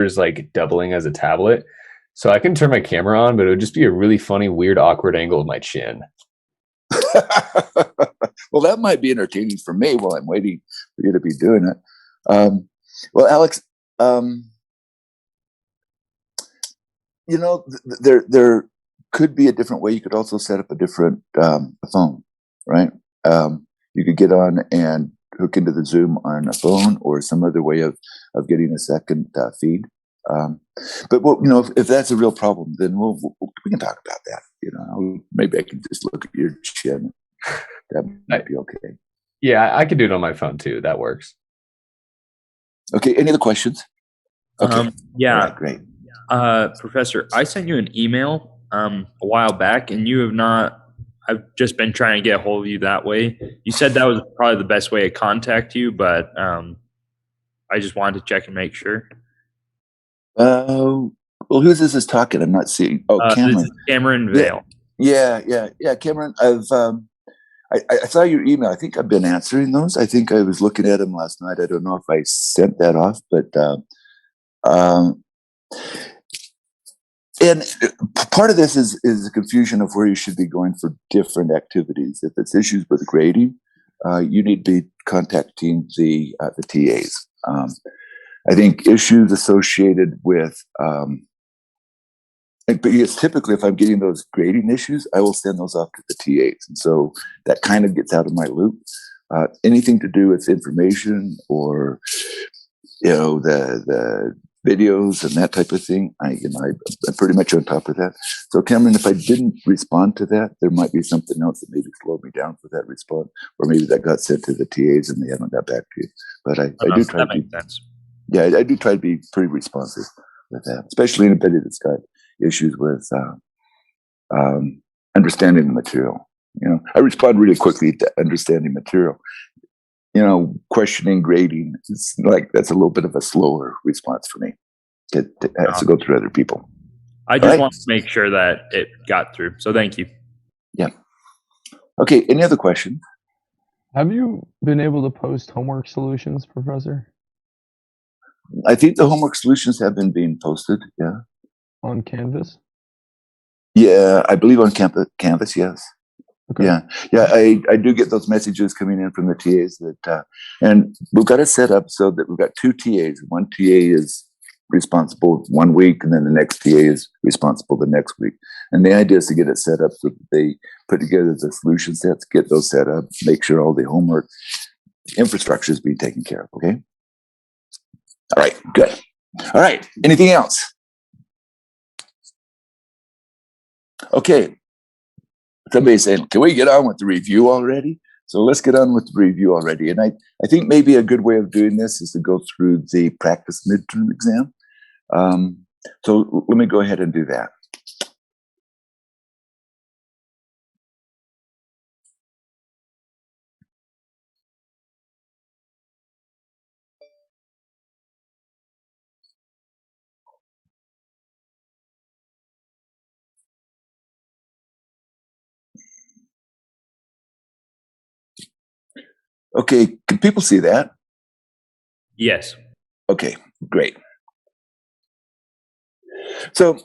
is like doubling as a tablet. So I can turn my camera on, but it would just be a really funny, weird, awkward angle of my chin. Well, that might be entertaining for me while I'm waiting for you to be doing it. Well, Alex, um, there could be a different way. You could also set up a different phone, right? You could get on and hook into the Zoom on a phone or some other way of getting a second feed. But if that's a real problem, then we can talk about that. Maybe I can just look at your chin. That might be okay. Yeah, I could do it on my phone too. That works. Okay. Any other questions? Okay. Yeah. All right, great. Professor, I sent you an email a while back, and you have not. I've just been trying to get a hold of you that way. You said that was probably the best way to contact you, but I just wanted to check and make sure. Well, who's this is talking? I'm not seeing. Oh, Cameron. This is Cameron Vale. Yeah, Cameron. I saw your email. I think I've been answering those. I think I was looking at them last night. I don't know if I sent that off, but and part of this is the confusion of where you should be going for different activities. If it's issues with grading, you need to be contacting the TAs. I think issues associated with, because typically if I'm getting those grading issues, I will send those off to the TAs. And so that kind of gets out of my loop. Anything to do with information or, the videos and that type of thing, I'm pretty much on top of that. So Cameron, if I didn't respond to that, there might be something else that maybe slowed me down for that response, or maybe that got sent to the TAs and they haven't got back to you. But I do try to make sense. Yeah, I do try to be pretty responsive with that, especially in a bit that's got issues with understanding the material. I respond really quickly to understanding material. Questioning, grading, it's like that's a little bit of a slower response for me. It has to go through other people. I just want to make sure that it got through. So thank you. Yeah. Okay. Any other questions? Have you been able to post homework solutions, Professor? I think the homework solutions have been being posted. Yeah. On Canvas? Yeah, I believe on Canvas. Yes. Okay. Yeah. I do get those messages coming in from the TAs that, and we've got it set up so that we've got two TAs. One TA is responsible 1 week, and then the next TA is responsible the next week. And the idea is to get it set up so that they put together the solution sets, get those set up, make sure all the homework infrastructure is being taken care of. Okay. All right. Good. All right. Anything else? Okay. Somebody's saying, can we get on with the review already? So let's get on with the review already. And I think maybe a good way of doing this is to go through the practice midterm exam. So let me go ahead and do that. Okay, can people see that? Yes. Okay, great. So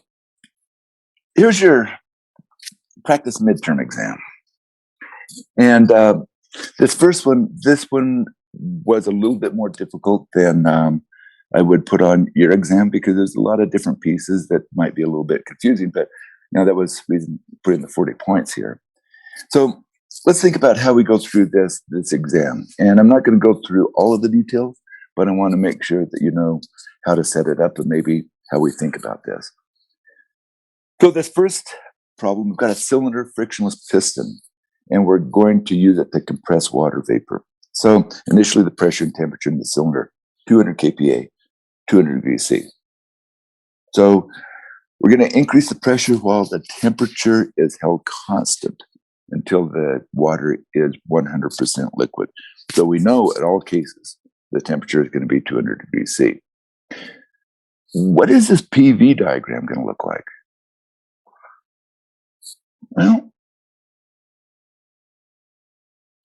here's your practice midterm exam. And this one was a little bit more difficult than I would put on your exam because there's a lot of different pieces that might be a little bit confusing, but that was reason putting the 40 points here. So let's think about how we go through this exam. And I'm not going to go through all of the details, but I want to make sure that you know how to set it up and maybe how we think about this. So this first problem, we've got a cylinder frictionless piston, and we're going to use it to compress water vapor. So initially the pressure and temperature in the cylinder, 200 kPa, 200 degrees C. So we're going to increase the pressure while the temperature is held constant until the water is 100% liquid. So we know in all cases, the temperature is going to be 200 degrees C. What is this PV diagram going to look like? Well,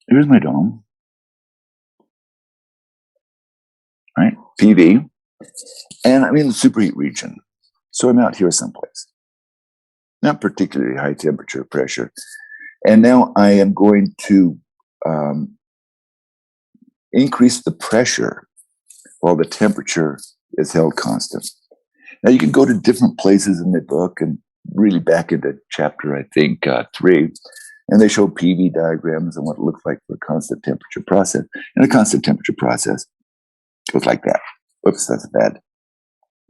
here's my dome. Right? PV. And I'm in the superheat region. So I'm out here someplace. Not particularly high temperature pressure. And now I am going to increase the pressure while the temperature is held constant. Now you can go to different places in the book and really back into chapter, I think, 3, and they show PV diagrams and what it looks like for a constant temperature process. And a constant temperature process goes like that. Whoops, that's a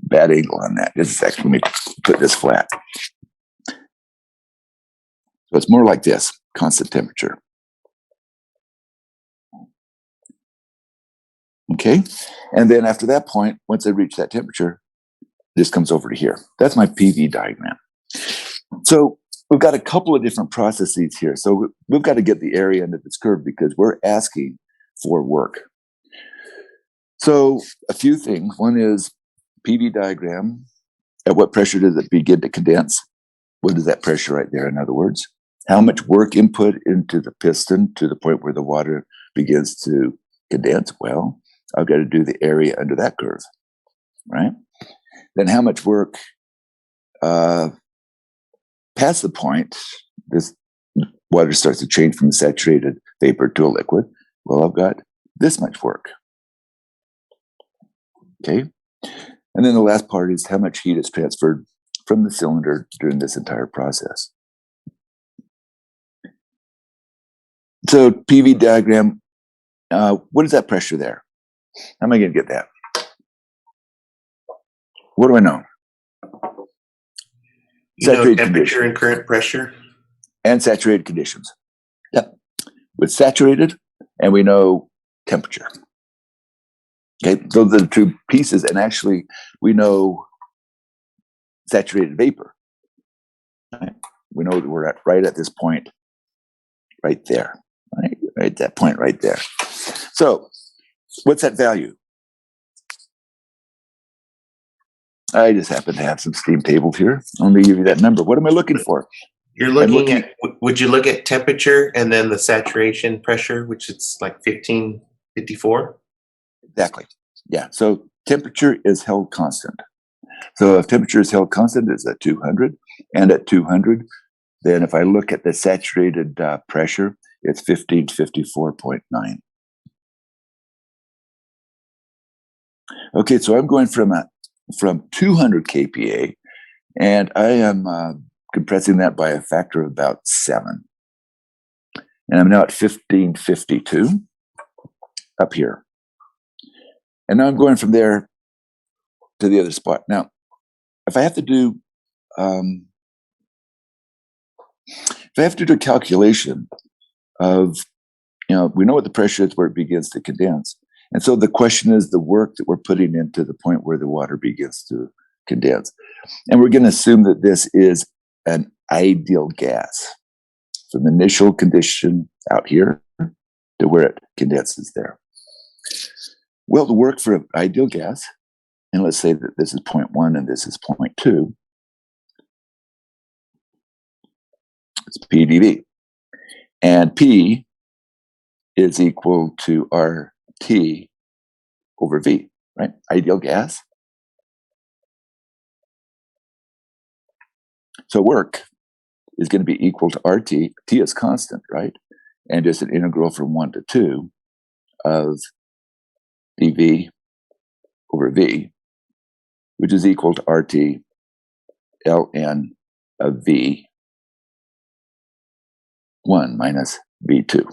bad angle on that. This is actually, let me put this flat. So it's more like this, constant temperature. Okay, and then after that point, once I reach that temperature, this comes over to here. That's my PV diagram. So we've got a couple of different processes here. So we've got to get the area into this curve because we're asking for work. So a few things. One is PV diagram. At what pressure does it begin to condense? What is that pressure right there, in other words? How much work input into the piston to the point where the water begins to condense? Well, I've got to do the area under that curve, right? Then how much work past the point this water starts to change from a saturated vapor to a liquid? Well, I've got this much work. Okay. And then the last part is how much heat is transferred from the cylinder during this entire process. So PV diagram, what is that pressure there? How am I going to get that? What do I know? Saturated temperature and current pressure. And saturated conditions. Yep. With saturated, and we know temperature. Okay, those are the two pieces. And actually, we know saturated vapor. Right? We know that we're right at this point, right there. Right at that point right there. So, what's that value? I just happen to have some steam tables here. Let me give you that number. What am I looking for? You're looking at, would you look at temperature and then the saturation pressure, which is like 1554? Exactly. Yeah. So temperature is held constant. So if temperature is held constant, it's at 200. And at 200, then if I look at the saturated pressure, it's 1554.9. Okay, so I'm going from 200 kPa, and I am compressing that by a factor of about 7. And I'm now at 1552 up here. And now I'm going from there to the other spot. Now, if I have to do a calculation of, we know what the pressure is where it begins to condense. And so the question is the work that we're putting into the point where the water begins to condense. And we're going to assume that this is an ideal gas from the initial condition out here to where it condenses there. Well, the work for an ideal gas, and let's say that this is 0.1 and this is 0.2, it's PdV. And P is equal to RT over V, right? Ideal gas. So work is going to be equal to RT. T is constant, right? And just an integral from 1 to 2 of dV over V, which is equal to RT ln of V1 minus V2.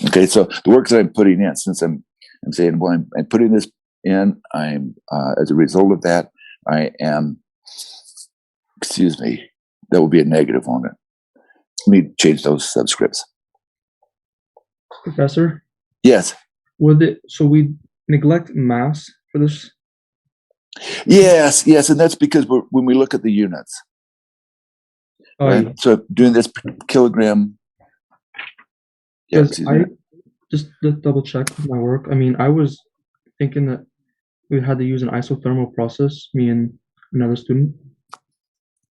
Okay, so the work that I'm putting in, since I'm saying, well, I'm putting this in, I'm as a result of that, I am, that will be a negative on it. Let me change those subscripts. Professor? Yes. So we neglect mass for this? Yes, and that's because when we look at the units. Right? Yeah. So doing this per kilogram. Yeah, I just to double check my work. I mean, I was thinking that we had to use an isothermal process, me and another student.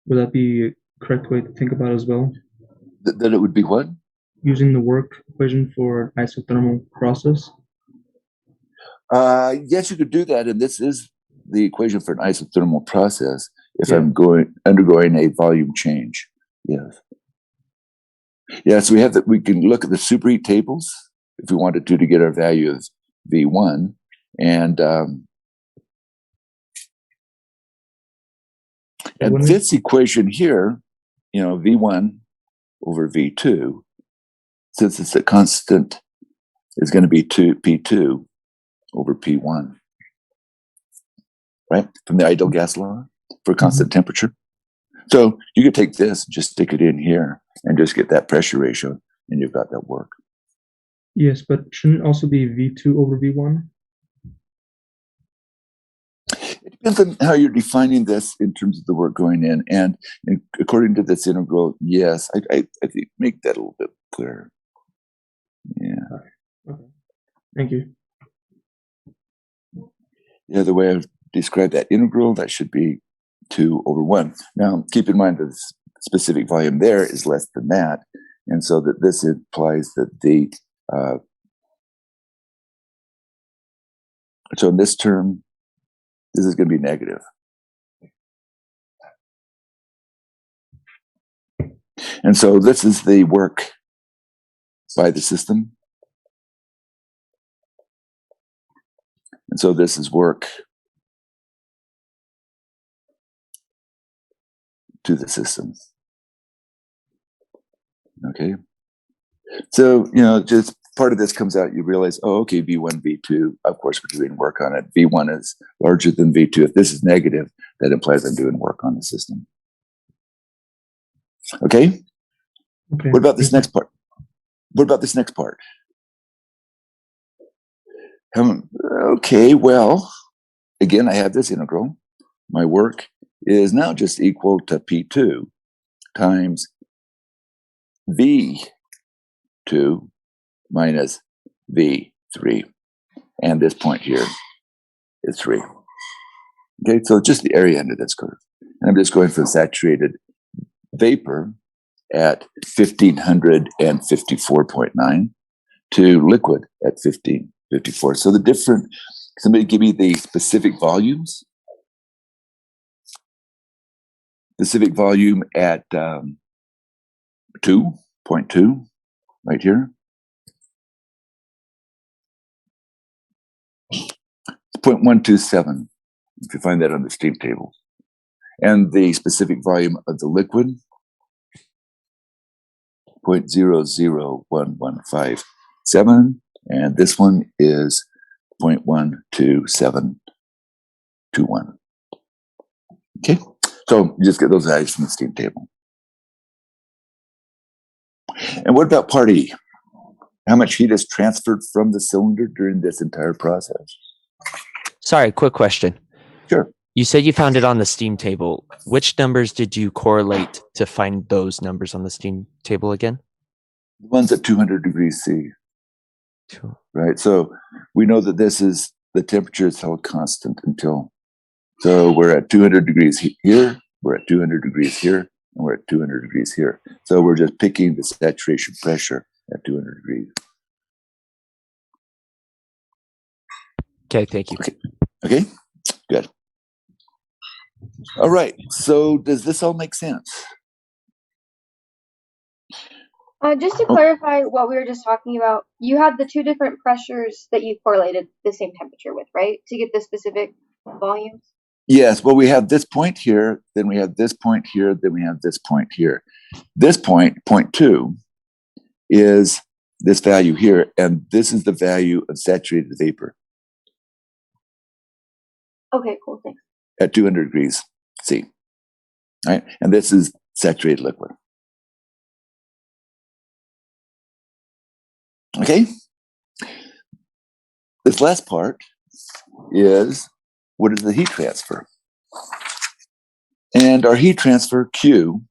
Would that be a correct way to think about it as well? That it would be what? Using the work equation for isothermal process? Yes, you could do that, and this is the equation for an isothermal process if Yeah. I'm undergoing a volume change. Yes. Yeah, so we can look at the superheat tables if we wanted to get our value of V1. And this equation here, V1 over V2, since it's a constant, is going to be P2 over P1, right? From the ideal gas law for constant temperature. So you could take this and just stick it in here and just get that pressure ratio, and you've got that work. Yes, but shouldn't it also be V2 over V1? It depends on how you're defining this in terms of the work going in. And according to this integral, yes, I think make that a little bit clearer. Yeah. Okay. Thank you. Yeah, the way I've described that integral, that should be 2 over 1. Now, keep in mind that the specific volume there is less than that. And so that this implies that so in this term, this is going to be negative. And so this is the work by the system. And so this is work to the system. Okay. So, just part of this comes out, you realize, oh, okay, V1, V2, of course, we're doing work on it. V1 is larger than V2. If this is negative, that implies I'm doing work on the system. Okay? Okay. What about this next part? What about this next part? Okay, well, again, I have this integral. My work is now just equal to P2 times V2 minus V3. And this point here is 3. Okay, so just the area under this curve. And I'm just going from saturated vapor at 1554.9 to liquid at 1554. So somebody give me the specific volumes. Specific volume at 2.2 right here. 0.127, if you find that on the steam table. And the specific volume of the liquid, 0.001157, and this one is 0.12721. Okay, so you just get those values from the steam table. And what about part E? How much heat is transferred from the cylinder during this entire process? Sorry, quick question. Sure. You said you found it on the steam table. Which numbers did you correlate to find those numbers on the steam table again? The ones at 200 degrees C. Sure. Right. So we know that the temperature is held constant so we're at 200 degrees here, we're at 200 degrees here, and we're at 200 degrees here. So we're just picking the saturation pressure at 200 degrees. Okay, thank you. Okay, good. All right, so does this all make sense? Just to clarify what we were just talking about, you had the 2 different pressures that you correlated the same temperature with, right? To get the specific volumes? Yes, well, we have this point here, then we have this point here, then we have this point here. This point 2, is this value here, and this is the value of saturated vapor. Okay, cool, thanks. At 200 degrees C, right? And this is saturated liquid. Okay? This last part is, what is the heat transfer? And our heat transfer, Q,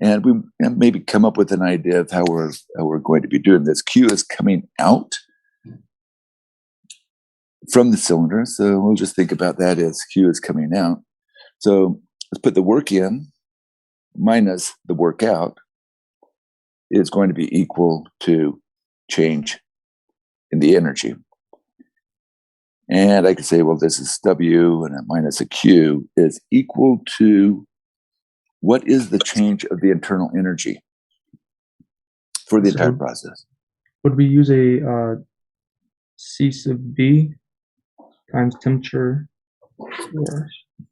and we maybe come up with an idea of how we're going to be doing this. Q is coming out from the cylinder, so we'll just think about that as Q is coming out. So let's put the work in minus the work out is going to be equal to change in the energy. And I could say, well, this is W and a minus a Q is equal to what is the change of the internal energy for the entire So process? would we use a C sub B times temperature or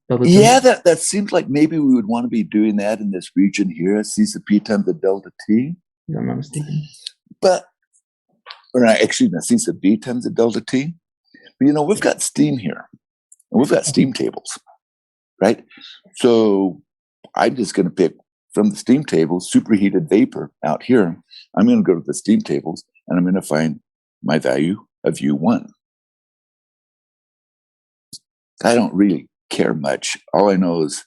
delta Yeah, T? that seems like maybe we would want to be doing that in this region here, C sub P times the delta T. If I'm not mistaken. But, or not, actually, no, C sub B times the delta T. But, we've got steam here, and we've got steam tables, right? So I'm just going to pick from the steam tables, superheated vapor out here. I'm going to go to the steam tables, and I'm going to find my value of U1. I don't really care much. All I know is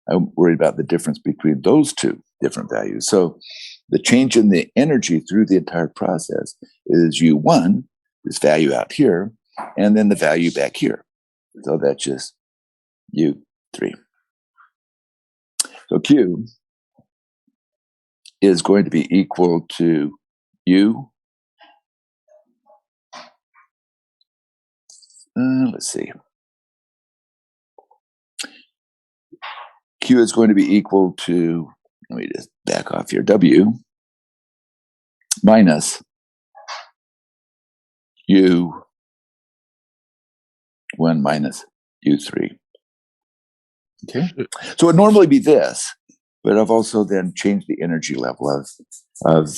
I'm worried about the difference between those two different values. So the change in the energy through the entire process is U1, this value out here, and then the value back here. So that's just U3. So Q is going to be equal to U. Let's see. Q is going to be equal to, let me just back off here, W minus U1 minus U3. Okay. So it would normally be this, but I've also then changed the energy level of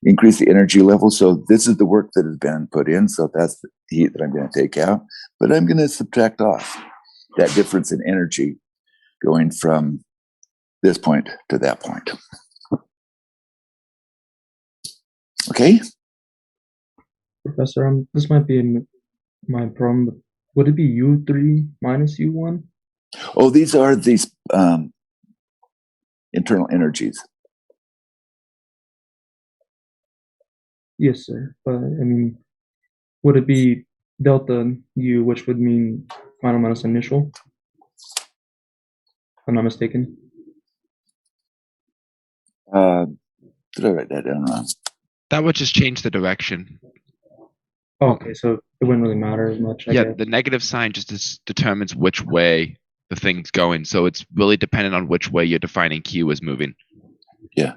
increased the energy level. So this is the work that has been put in. So that's the heat that I'm going to take out, but I'm going to subtract off that difference in energy going from this point to that point. Okay. Professor, this might be my problem, but would it be U3 minus U1? Oh, these are these internal energies. Yes, sir. But I mean, would it be delta U, which would mean final minus initial? If I'm not mistaken. Did I write that down wrong? That would just change the direction. Oh, okay, so it wouldn't really matter as much. I Yeah, guess. the negative sign just determines which way the thing's going. So it's really dependent on which way you're defining Q is moving. Yeah.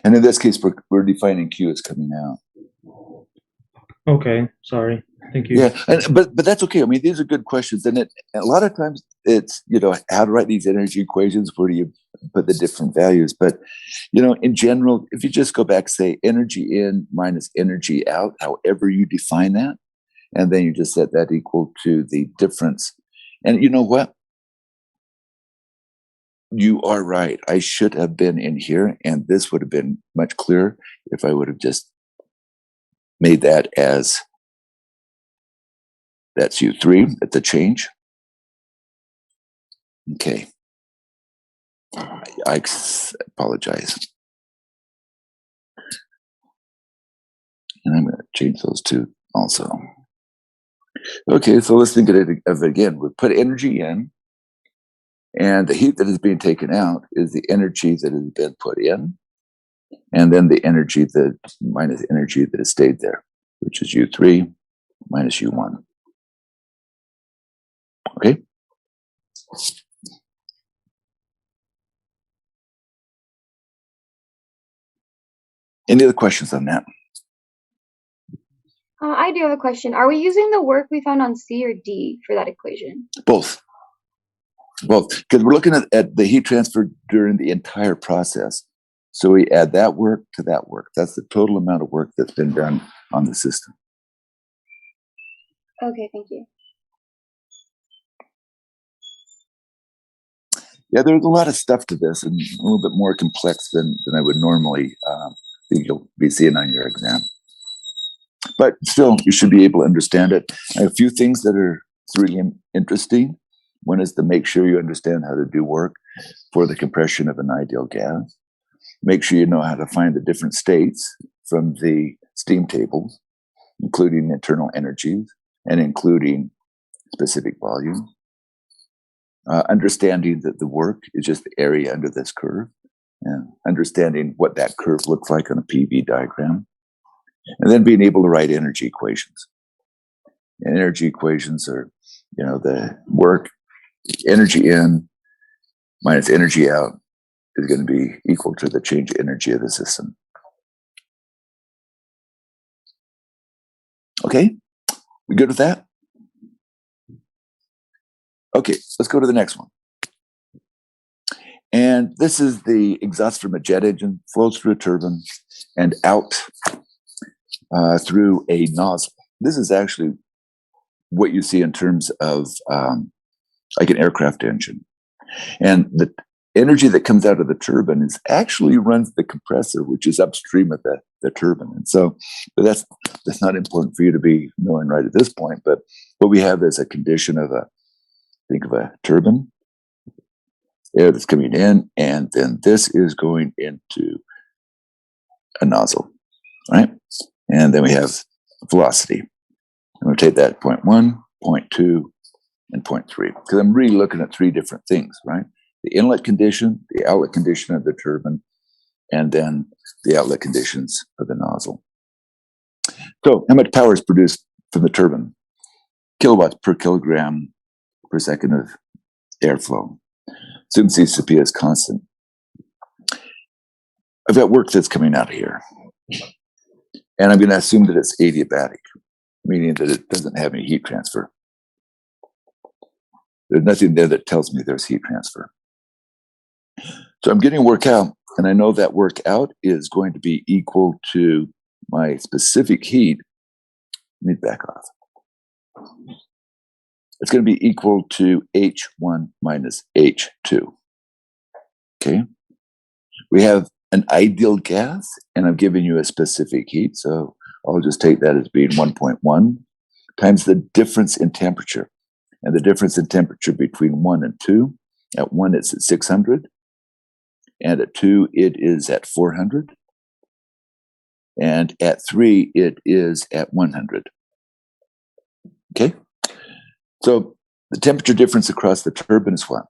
And in this case, we're defining Q as coming out. Okay, sorry. Thank you. Yeah, but that's okay. I mean, these are good questions, and a lot of times it's how to write these energy equations. Where do you put the different values? But in general, if you just go back, say energy in minus energy out, however you define that, and then you just set that equal to the difference. And you know what? You are right. I should have been in here, and this would have been much clearer if I would have just made that as. That's U3 at the change. Okay. I apologize. And I'm going to change those two also. Okay, so let's think of it again. We put energy in, and the heat that is being taken out is the energy that has been put in, and then the energy that minus energy that has stayed there, which is U3 minus U1. Okay. Any other questions on that? I do have a question. Are we using the work we found on C or D for that equation? Both, because we're looking at the heat transfer during the entire process. So we add that work to that work. That's the total amount of work that's been done on the system. Okay, thank you. Yeah, there's a lot of stuff to this, and a little bit more complex than I would normally think you'll be seeing on your exam. But still, you should be able to understand it. And a few things that are really interesting. One is to make sure you understand how to do work for the compression of an ideal gas. Make sure you know how to find the different states from the steam tables, including internal energies and including specific volumes. Understanding that the work is just the area under this curve, and understanding what that curve looks like on a PV diagram, and then being able to write energy equations. And energy equations are, the work, energy in minus energy out is going to be equal to the change energy of the system. Okay, we good with that? Okay, let's go to the next one. And this is the exhaust from a jet engine, flows through a turbine and out through a nozzle. This is actually what you see in terms of like an aircraft engine. And the energy that comes out of the turbine is actually runs the compressor, which is upstream of the turbine. And so, but that's not important for you to be knowing right at this point. But what we have is a condition of think of a turbine, air that's coming in, and then this is going into a nozzle, right? And then we have velocity. I'm going to take that 0.1, 0.2, and 0.3, because I'm really looking at three different things, right? The inlet condition, the outlet condition of the turbine, and then the outlet conditions of the nozzle. So how much power is produced from the turbine? Kilowatts per kilogram per second of airflow. Assume CCP is constant. I've got work that's coming out of here. And I'm going to assume that it's adiabatic, meaning that it doesn't have any heat transfer. There's nothing there that tells me there's heat transfer. So I'm getting work out, and I know that work out is going to be equal to my specific heat. Let me back off. It's going to be equal to H1 minus H2. Okay? We have an ideal gas, and I'm giving you a specific heat, so I'll just take that as being 1.1 times the difference in temperature. And the difference in temperature between 1 and 2, at 1 it's at 600, and at 2 it is at 400, and at 3 it is at 100. Okay? So the temperature difference across the turbine is what?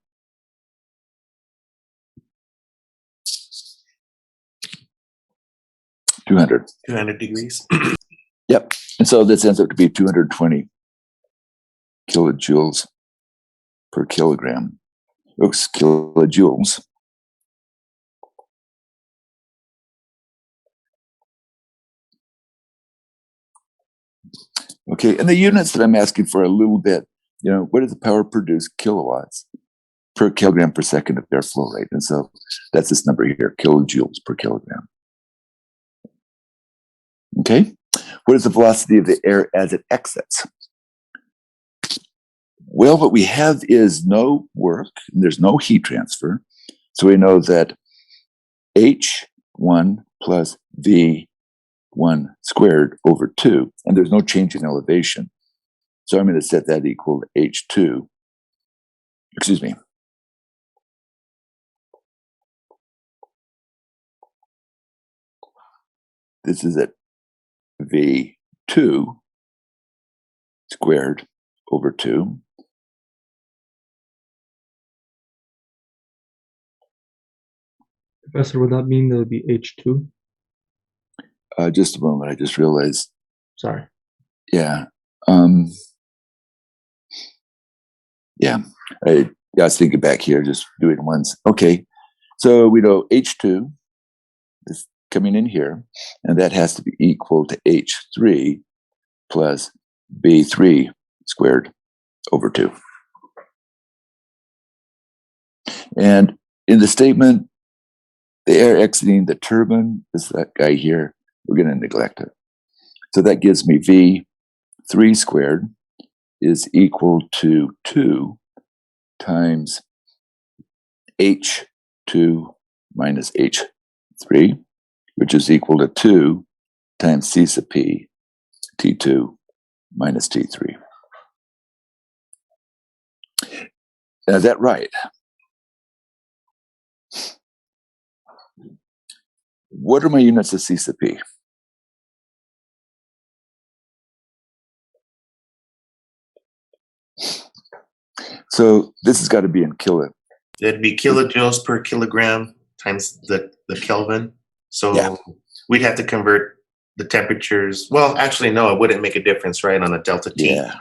$200. 200 degrees. Yep. And so this ends up to be 220 kilojoules per kilogram. Oops, kilojoules. Okay, and the units that I'm asking for a little bit, what is the power produced kilowatts per kilogram per second of airflow rate? And so that's this number here, kilojoules per kilogram. Okay, what is the velocity of the air as it exits? Well, what we have is no work, and there's no heat transfer. So we know that H1 plus V1 squared over 2, and there's no change in elevation. So I'm going to set that equal to H2. Excuse me. This is at V2 squared over 2. Professor, would that mean that would be H2? Just a moment. I just realized. Sorry. Yeah. Yeah. I was thinking back here, just doing ones. Okay. So we know H2 is coming in here, and that has to be equal to H3 plus B3 squared over 2. And in the statement, the air exiting the turbine is that guy here. We're going to neglect it. So that gives me V3 squared is equal to 2 times H2 minus H3, which is equal to 2 times C sub P, T2 minus T3. Now, is that right? What are my units of C sub P? So this has got to be in kilo. That'd be kilojoules per kilogram times the Kelvin. So Yeah. we'd have to convert the temperatures. Well, actually, no, it wouldn't make a difference, right, on a delta T. Yeah.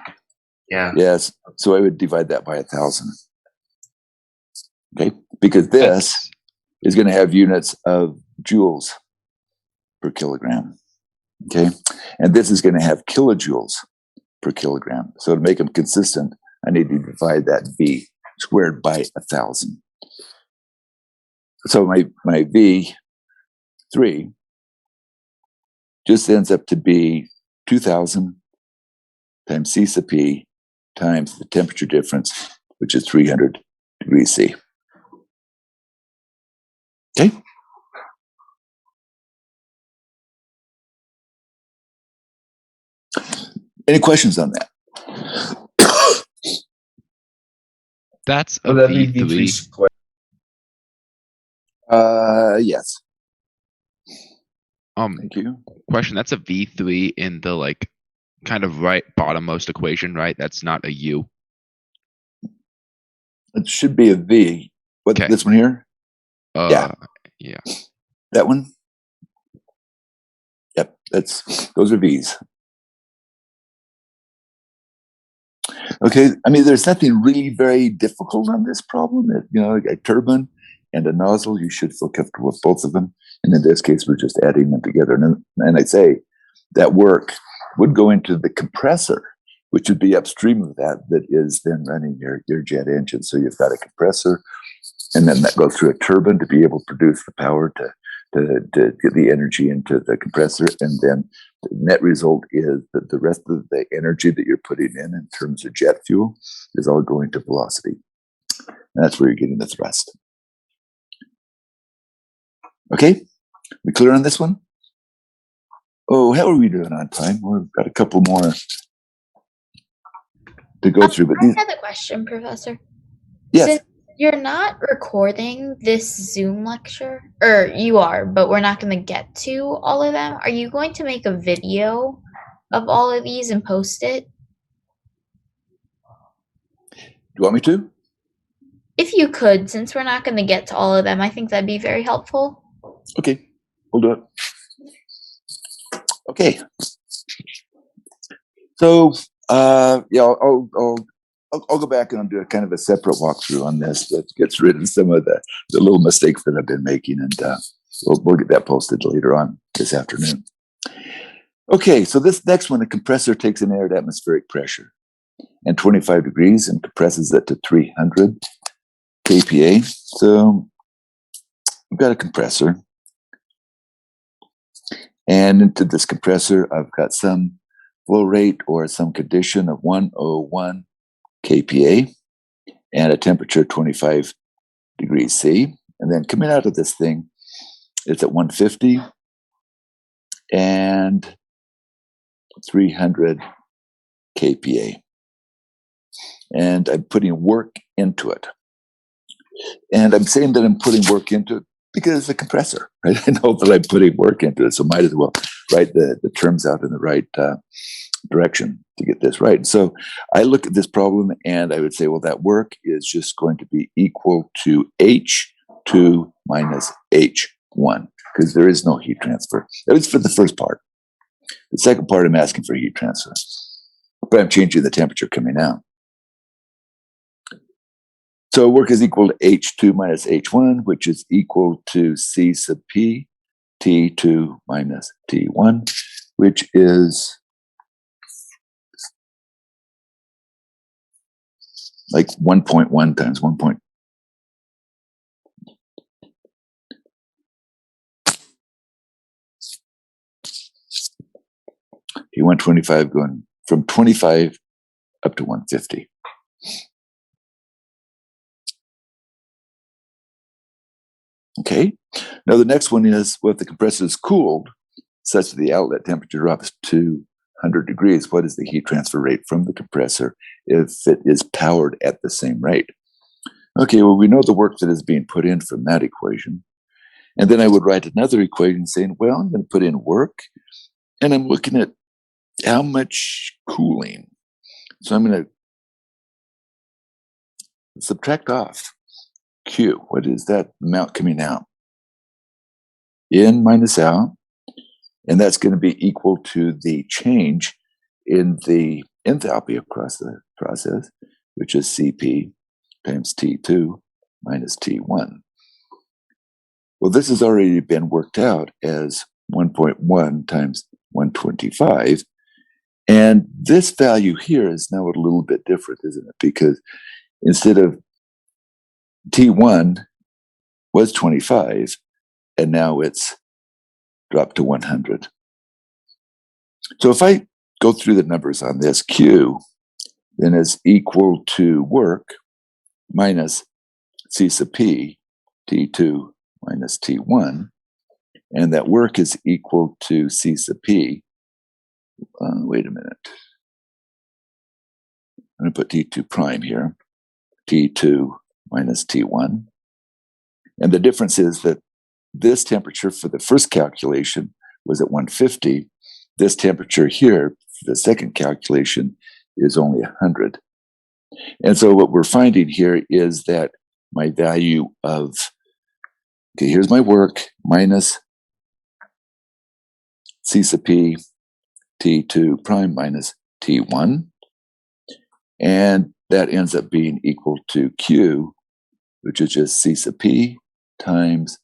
Yeah. Yes. So I would divide that by 1,000. Okay. Because this is going to have units of joules per kilogram. Okay. And this is going to have kilojoules per kilogram. So to make them consistent, I need to divide that V squared by 1,000. So my V3 just ends up to be 2,000 times C sub P times the temperature difference, which is 300 degrees C. Okay. Any questions on that? That's a Would that be V3. V3 squared? Yes. Thank you. Question. That's a V3 in the like kind of right bottommost equation, right? That's not a U. It should be a V. What, Okay. this one here? Yeah. Yeah. That one? Yep. Those are V's. Okay. I mean, there's nothing really very difficult on this problem. You know, a turbine and a nozzle, you should feel comfortable with both of them. And in this case, we're just adding them together. And I'd say that work would go into the compressor, which would be upstream of that is then running your jet engine. So you've got a compressor, and then that goes through a turbine to be able to produce the power to get the energy into the compressor. And then the net result is that the rest of the energy that you're putting in terms of jet fuel is all going to velocity. And that's where you're getting the thrust. Okay, we clear on this one? Oh, how are we doing on time? We've got a couple more to go through. But I had a question, Professor. Yes. Since you're not recording this Zoom lecture, or you are, but we're not going to get to all of them, are you going to make a video of all of these and post it? Do you want me to? If you could, since we're not going to get to all of them, I think that'd be very helpful. Okay, we'll do it. Okay. So, yeah, I'll go back and I'll do a kind of a separate walkthrough on this that gets rid of some of the little mistakes that I've been making, and we'll get that posted later on this afternoon. Okay, so this next one, the compressor takes an air at atmospheric pressure and 25 degrees and compresses it to 300 kPa. So I've got a compressor, and into this compressor, I've got some flow rate or some condition of 101 kPa and a temperature of 25 degrees C. And then coming out of this thing, it's at 150 and 300 kPa. And I'm putting work into it. And I'm saying that I'm putting work into it because it's a compressor, right? I know that I'm putting work into it, so might as well write the terms out in the right direction to get this right. So I look at this problem and I would say, well, that work is just going to be equal to H2 minus H1, because there is no heat transfer. That was for the first part. The second part, I'm asking for heat transfer, but I'm changing the temperature coming out. So work is equal to H2 minus H1, which is equal to C sub P, T2 minus T1, which is like 1.1 times 1. You 125 going from 25 up to 150. Okay. Now the next one is, well, if the compressor is cooled such that the outlet temperature drops to 100 degrees, what is the heat transfer rate from the compressor if it is powered at the same rate? Okay, well, we know the work that is being put in from that equation. And then I would write another equation saying, well, I'm going to put in work, and I'm looking at how much cooling. So I'm going to subtract off Q. What is that amount coming out? In minus out. And that's going to be equal to the change in the enthalpy across the process, which is Cp times T2 minus T1. Well, this has already been worked out as 1.1 times 125. And this value here is now a little bit different, isn't it? Because instead of T1 was 25, and now it's dropped to 100. So if I go through the numbers on this, Q then is equal to work minus C sub P, T2 minus T1, and that work is equal to C sub P. Wait a minute. I'm going to put T2 prime here, T2 minus T1. And the difference is that this temperature for the first calculation was at 150. This temperature here, for the second calculation, is only 100. And so what we're finding here is that my value of, okay, here's my work, minus C sub P, T2 prime minus T1. And that ends up being equal to Q, which is just C sub P times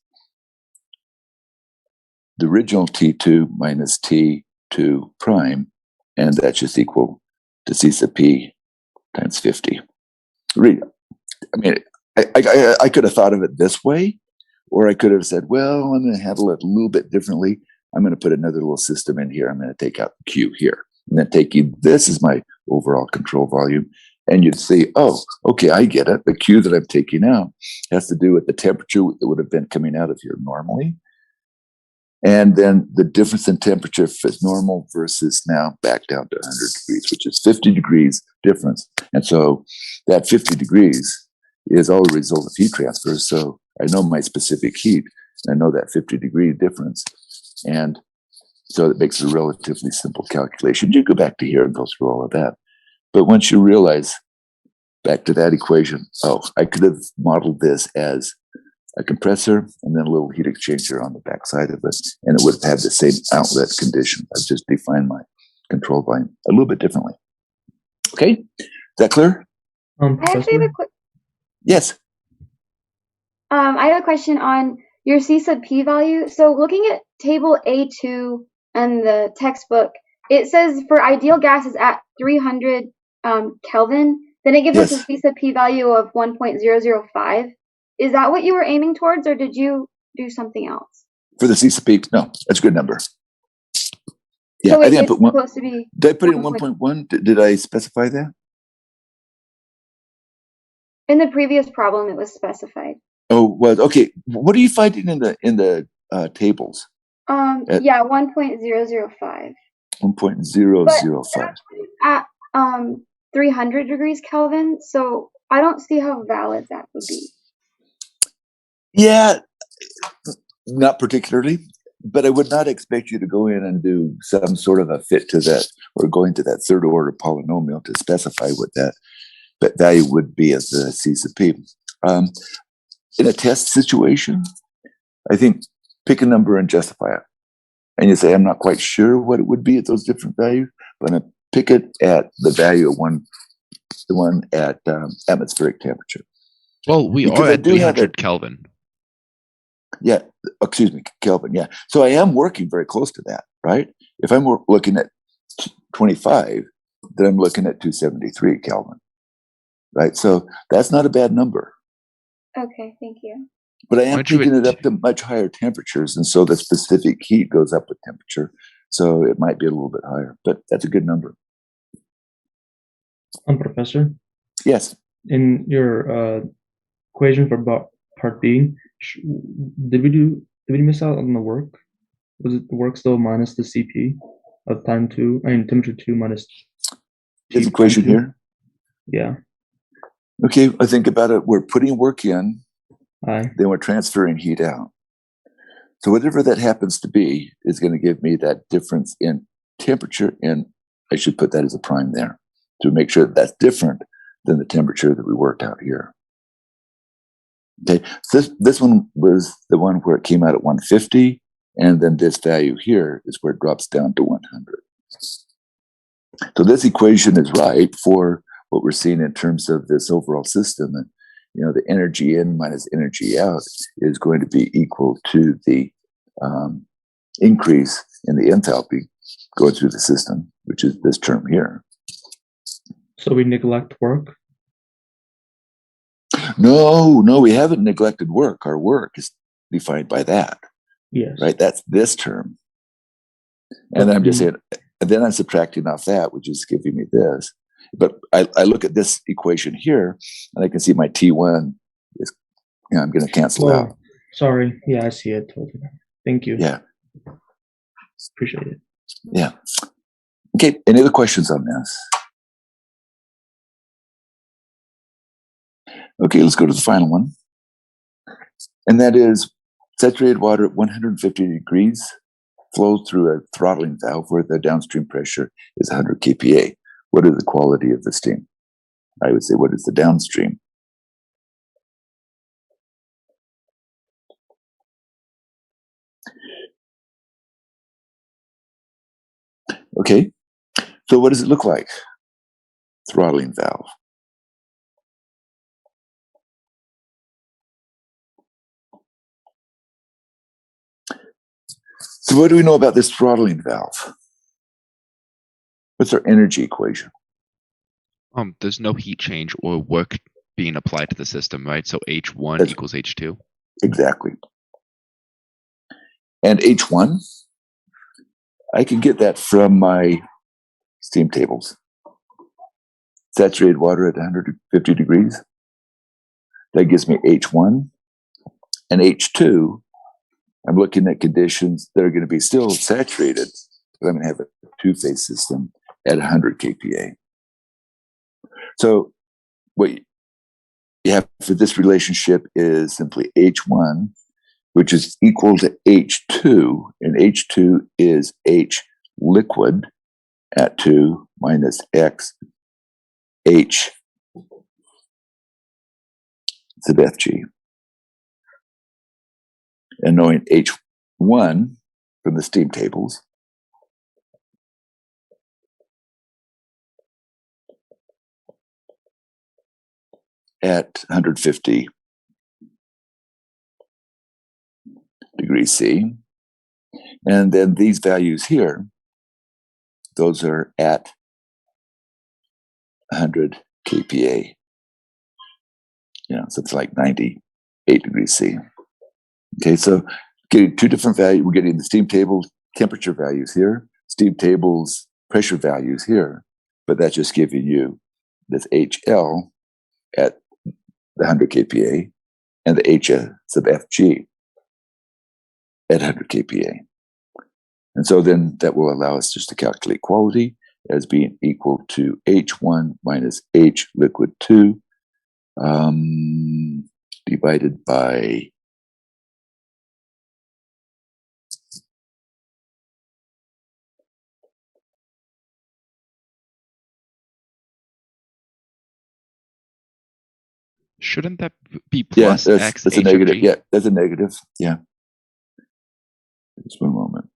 the original T2 minus T2 prime, and that's just equal to C sub P times 50. I mean, I could have thought of it this way, or I could have said, well, I'm going to handle it a little bit differently. I'm going to put another little system in here. I'm going to take out the Q here, and then this is my overall control volume. And you'd say, oh, okay, I get it. The Q that I'm taking out has to do with the temperature that would have been coming out of here normally. And then the difference in temperature if it's normal versus now back down to 100 degrees, which is 50 degrees difference. And so that 50 degrees is all a result of heat transfer. So I know my specific heat. I know that 50 degree difference. And so it makes a relatively simple calculation. You go back to here and go through all of that. But once you realize, back to that equation, oh, I could have modeled this as a compressor and then a little heat exchanger on the back side of it, and it would have had the same outlet condition. I've just defined my control volume a little bit differently. Okay, is that clear? I actually have a quick. Yes. I have a question on your C sub P value. So looking at table A2 and the textbook, it says for ideal gases at 300 Kelvin, then it gives us a C sub P value of 1.005. Is that what you were aiming towards, or did you do something else? For the C sub P, no, that's a good number. Yeah, so I think I put one. Supposed to be Did I put it in 1.1? Did I specify that? In the previous problem, it was specified. Oh, well, okay. What are you finding in the tables? Yeah, 1.005. 1.005. At 300 degrees Kelvin, so I don't see how valid that would be. Yeah, not particularly, but I would not expect you to go in and do some sort of a fit to that or go into that third order polynomial to specify what that value would be as the C sub P. In a test situation, I think pick a number and justify it. And you say, I'm not quite sure what it would be at those different values, but I pick it at the value of the one at atmospheric temperature. Well, we Because are I at do have 300 Kelvin. Yeah, excuse me, Kelvin. Yeah. So I am working very close to that, right? If I'm looking at 25, then I'm looking at 273 Kelvin, right? So that's not a bad number. Okay, thank you. But I am picking it up to much higher temperatures, and so the specific heat goes up with temperature. So it might be a little bit higher, but that's a good number. Professor? Yes. In your equation for part B, did we miss out on the work? Was it the work still minus the CP of time 2? I mean temperature 2 minus This equation here? Yeah. Okay, I think about it. We're putting work in, Aye. then we're transferring heat out. So whatever that happens to be is going to give me that difference in temperature, and I should put that as a prime there to make sure that that's different than the temperature that we worked out here. Okay, so this one was the one where it came out at 150. And then this value here is where it drops down to 100. So this equation is right for what we're seeing in terms of this overall system. And, the energy in minus energy out is going to be equal to the increase in the enthalpy going through the system, which is this term here. So we neglect work? No, we haven't neglected work. Our work is defined by that. Yes. Right? That's this term. And then I'm just saying, and then I'm subtracting off that, which is giving me this. But I look at this equation here, and I can see my T1 is, I'm going to cancel out. Sorry. Yeah, I see it totally. Thank you. Yeah. Appreciate it. Yeah. Okay. Any other questions on this? Okay, let's go to the final one. And that is saturated water at 150 degrees flows through a throttling valve where the downstream pressure is 100 kPa. What is the quality of the steam? I would say, what is the downstream? Okay, so what does it look like? Throttling valve. So what do we know about this throttling valve? What's our energy equation? There's no heat change or work being applied to the system, right? So H1 equals H2. Exactly. And H1, I can get that from my steam tables. Saturated water at 150 degrees. That gives me H1. And H2, I'm looking at conditions that are going to be still saturated, but I'm going to have a two-phase system at 100 kPa. So what you have for this relationship is simply H1, which is equal to H2, and H2 is H liquid at 2 minus X H sub FG. And knowing H1 from the steam tables, at 150 degrees C. And then these values here, those are at 100 kPa. So it's like 98 degrees C. Okay, so getting two different values. We're getting the steam table temperature values here, steam tables pressure values here, but that's just giving you this HL at the 100 kPa and the H sub FG at 100 kPa. And so then that will allow us just to calculate quality as being equal to H1 minus H liquid 2 divided by Shouldn't that be plus X that's H a negative. of G? Yeah, that's a negative. Yeah. Just one moment.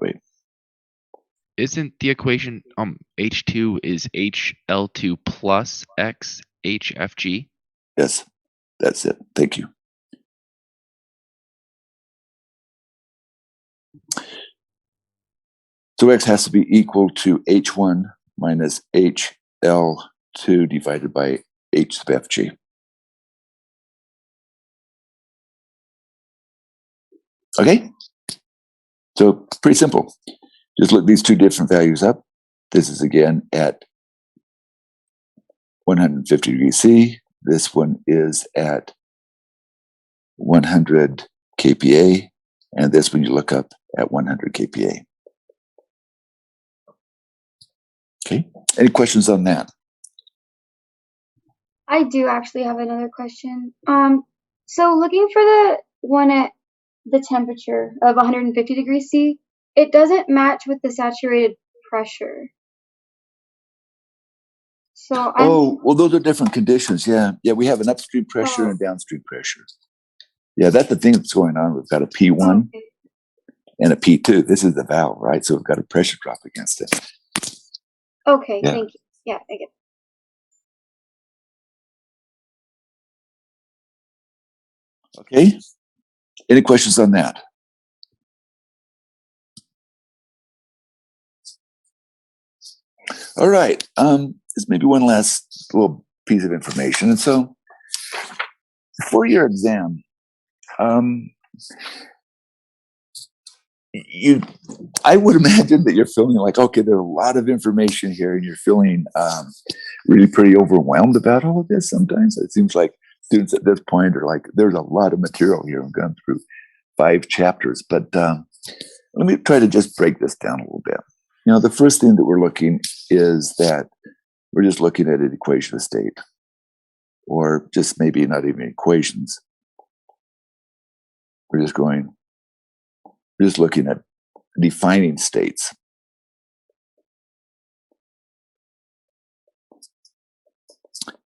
Wait. Isn't the equation H2 is HL2 plus X HFG? Yes, that's it. Thank you. So X has to be equal to H1 minus HL2 divided by H sub FG. Okay? So pretty simple. Just look these two different values up. This is again at 150 degrees C. This one is at 100 kPa. And this one you look up at 100 kPa. Okay. Any questions on that? I do actually have another question. So looking for the one at the temperature of 150 degrees C, it doesn't match with the saturated pressure. So Oh, well, those are different conditions. Yeah. Yeah. We have an upstream pressure and a downstream pressure. Yeah. That's the thing that's going on. We've got a P1 and a P2. This is the valve, right? So we've got a pressure drop against it. Okay, Yeah. thank you. Yeah, I get it. Okay. Any questions on that? All right. This may be one last little piece of information. And so for your exam, I would imagine that you're feeling like, okay, there's a lot of information here, and you're feeling really pretty overwhelmed about all of this. Sometimes it seems like students at this point are like, there's a lot of material here. We've gone through 5 chapters, but let me try to just break this down a little bit. You know, the first thing that we're looking is that we're just looking at an equation of state, or just maybe not even equations. We're just looking at defining states.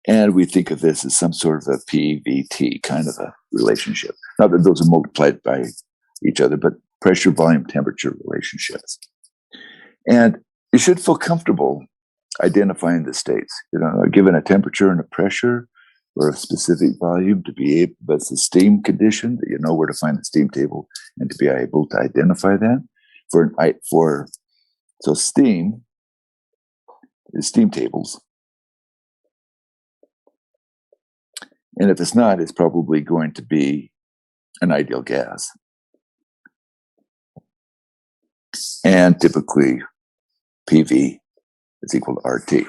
And we think of this as some sort of a PVT kind of a relationship. Not that those are multiplied by each other, but pressure, volume, temperature relationships. And you should feel comfortable identifying the states. You know, given a temperature and a pressure or a specific volume, to be able, that's a steam condition, that you know where to find the steam table and to be able to identify that. So steam is steam tables. And if it's not, it's probably going to be an ideal gas. And typically, PV is equal to RT.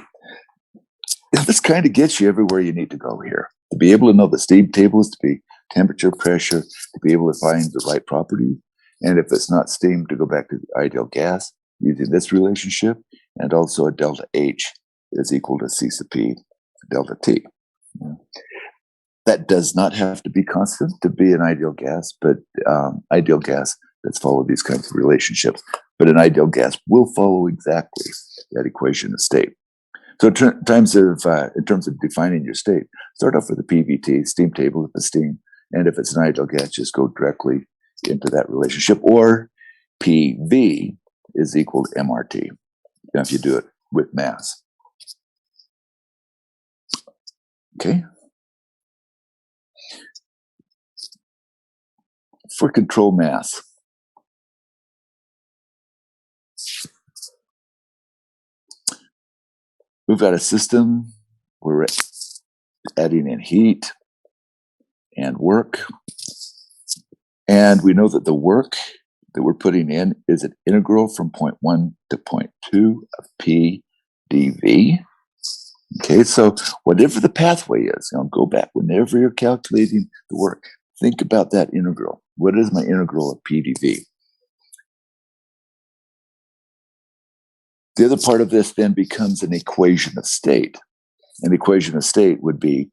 This kind of gets you everywhere you need to go here. To be able to know the steam tables, to be temperature, pressure, to be able to find the right property. And if it's not steam, to go back to the ideal gas using this relationship. And also a delta H is equal to C sub P delta T. That does not have to be constant to be an ideal gas, but ideal gas that's followed these kinds of relationships. But an ideal gas will follow exactly that equation of state. So in terms of defining your state, start off with a PVT, steam table if it's steam, and if it's an ideal gas, just go directly into that relationship. Or PV is equal to MRT, if you do it with mass. Okay. For control mass, we've got a system, we're adding in heat and work. And we know that the work that we're putting in is an integral from point 1 to point 2 of P dV. Okay, so whatever the pathway is, go back whenever you're calculating the work. Think about that integral. What is my integral of P dV? The other part of this then becomes an equation of state. An equation of state would be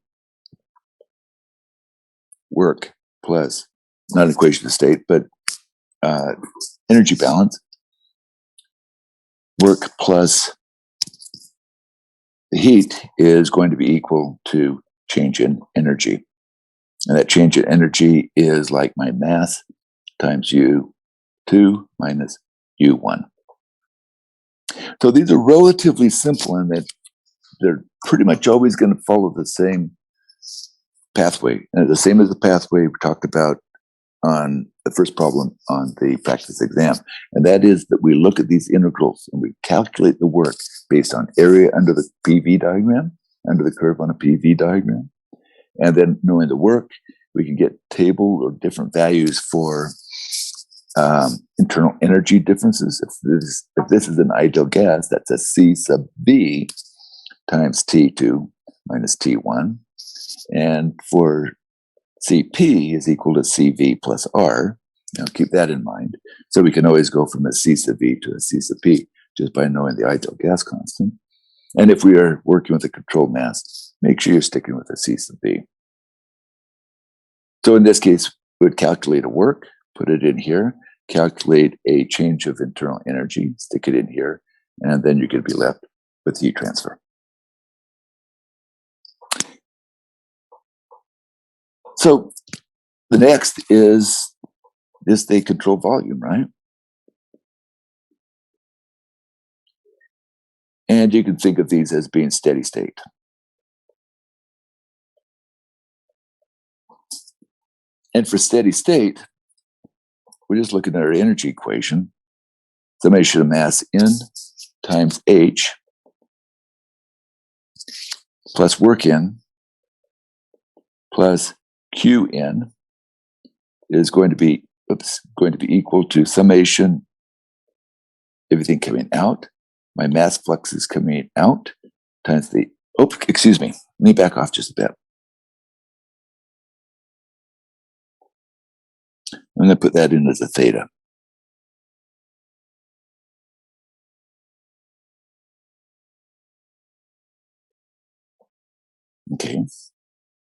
work plus, not an equation of state, but energy balance. Work plus the heat is going to be equal to change in energy. And that change in energy is like my mass times U2 minus U1. So these are relatively simple in that they're pretty much always going to follow the same pathway. And the same as the pathway we talked about on the first problem on the practice exam. And that is that we look at these integrals and we calculate the work based on area under the PV diagram, under the curve on a PV diagram. And then knowing the work, we can get table or different values for internal energy differences. If this is an ideal gas, that's a C sub V times T2 minus T1. And for Cp is equal to Cv plus R. Now keep that in mind. So we can always go from a C sub V to a C sub P just by knowing the ideal gas constant. And if we are working with a controlled mass, make sure you're sticking with a C sub V. So in this case, we would calculate a work, put it in here, calculate a change of internal energy, stick it in here, and then you're going to be left with heat transfer. So the next is they control volume, right? And you can think of these as being steady state. And for steady state, we're just looking at our energy equation. Summation of mass N times H plus work N plus Qn is going to be equal to summation everything coming out. My mass flux is coming out times the, excuse me, let me back off just a bit. I'm going to put that in as a theta. Okay.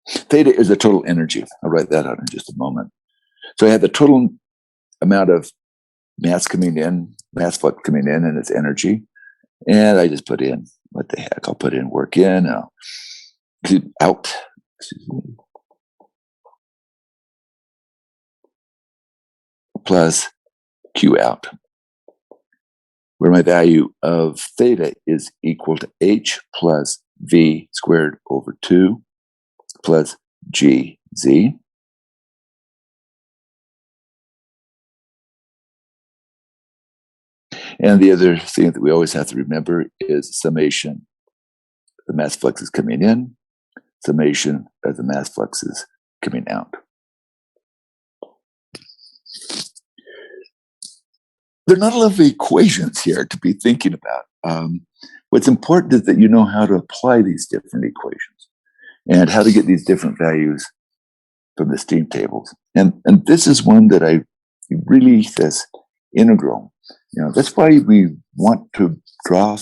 Theta is the total energy. I'll write that out in just a moment. So I have the total amount of mass coming in, mass flux coming in, and its energy. And I just put in, what the heck, I'll put in work in, out. Excuse me. Plus Q out, where my value of theta is equal to H plus V squared over 2 plus GZ. And the other thing that we always have to remember is summation. The mass flux is coming in, summation of the mass flux is coming out. There are not a lot of equations here to be thinking about. What's important is that you know how to apply these different equations and how to get these different values from the steam tables. And this is one that I really says integral. That's why we want to draw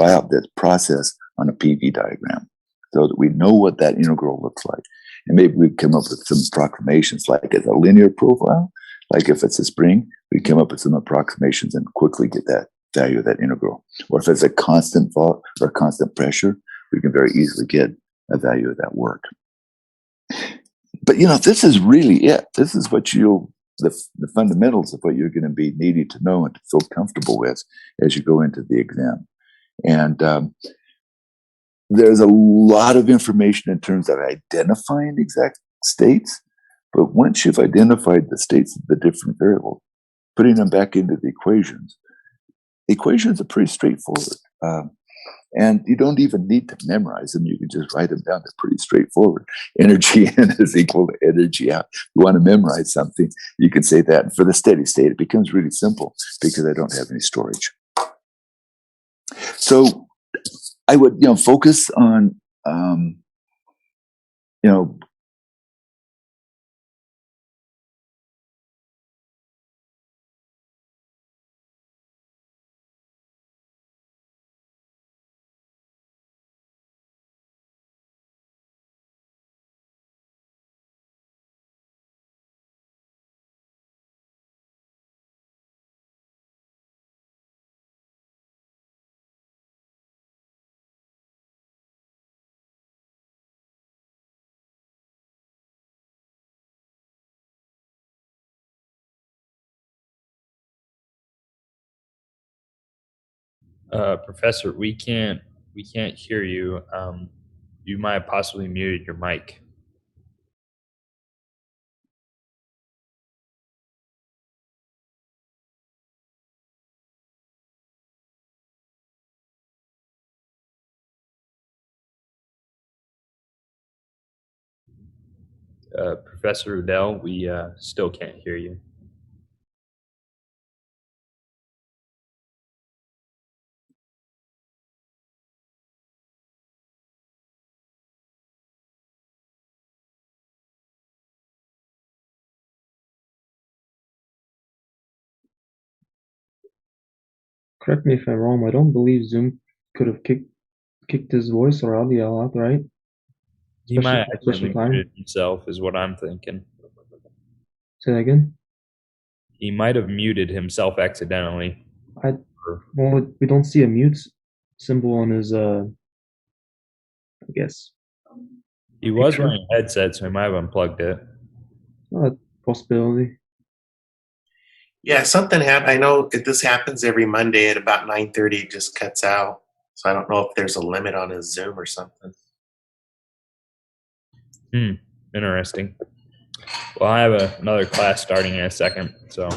out this process on a PV diagram so that we know what that integral looks like. And maybe we come up with some approximations, like as a linear profile, like if it's a spring, we come up with some approximations and quickly get that value of that integral. Or if it's a constant fault or constant pressure, we can very easily get a value of that work. But this is really it. This is what the fundamentals of what you're going to be needing to know and to feel comfortable with as you go into the exam. And there's a lot of information in terms of identifying exact states, but once you've identified the states of the different variables, putting them back into the equations are pretty straightforward. And you don't even need to memorize them. You can just write them down. They're pretty straightforward. Energy in is equal to energy out. If you want to memorize something, you can say that. And for the steady state, it becomes really simple because I don't have any storage. So I would, focus on, Professor, we can't hear you. You might have possibly muted your mic. Professor Udell, we still can't hear you. Correct me if I'm wrong. I don't believe Zoom could have kicked his voice or audio out, right? He might Especially for a special accidentally time. muted himself, is what I'm thinking. Say that again. He might have muted himself accidentally. Well, we don't see a mute symbol on his I guess. He was Picture. wearing a headset, so he might have unplugged it. Possibility. Yeah, something happened. I know this happens every Monday at about 9:30. It just cuts out. So I don't know if there's a limit on his Zoom or something. Interesting. Well, I have another class starting in a second, so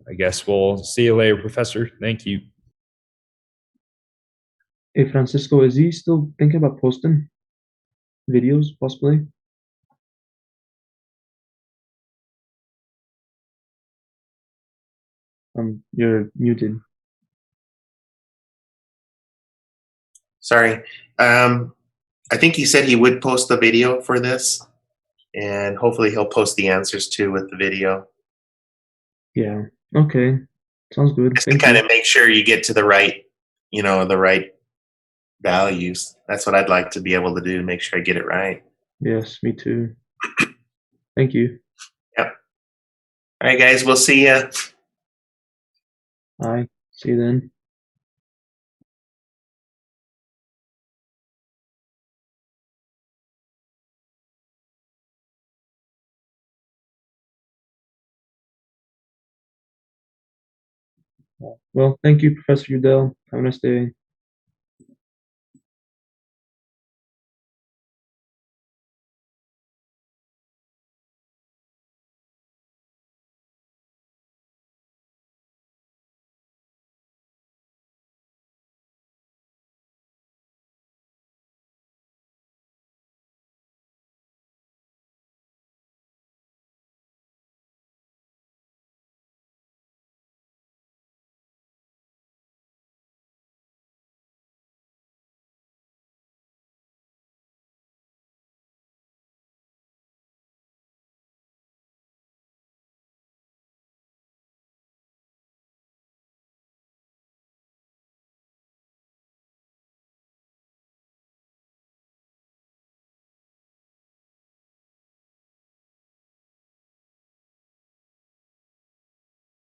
I guess we'll see you later, Professor. Thank you. Hey, Francisco, is he still thinking about posting videos, possibly? You're muted. Sorry. I think he said he would post the video for this, and hopefully he'll post the answers too with the video. Yeah. Okay. Sounds good. Just to Thank kind you. of make sure you get to the right, the right values. That's what I'd like to be able to do, make sure I get it right. Yes, me too. Thank you. Yep. All right, guys, we'll see you. Bye. See you then. Well, thank you, Professor Udell. Have a nice day.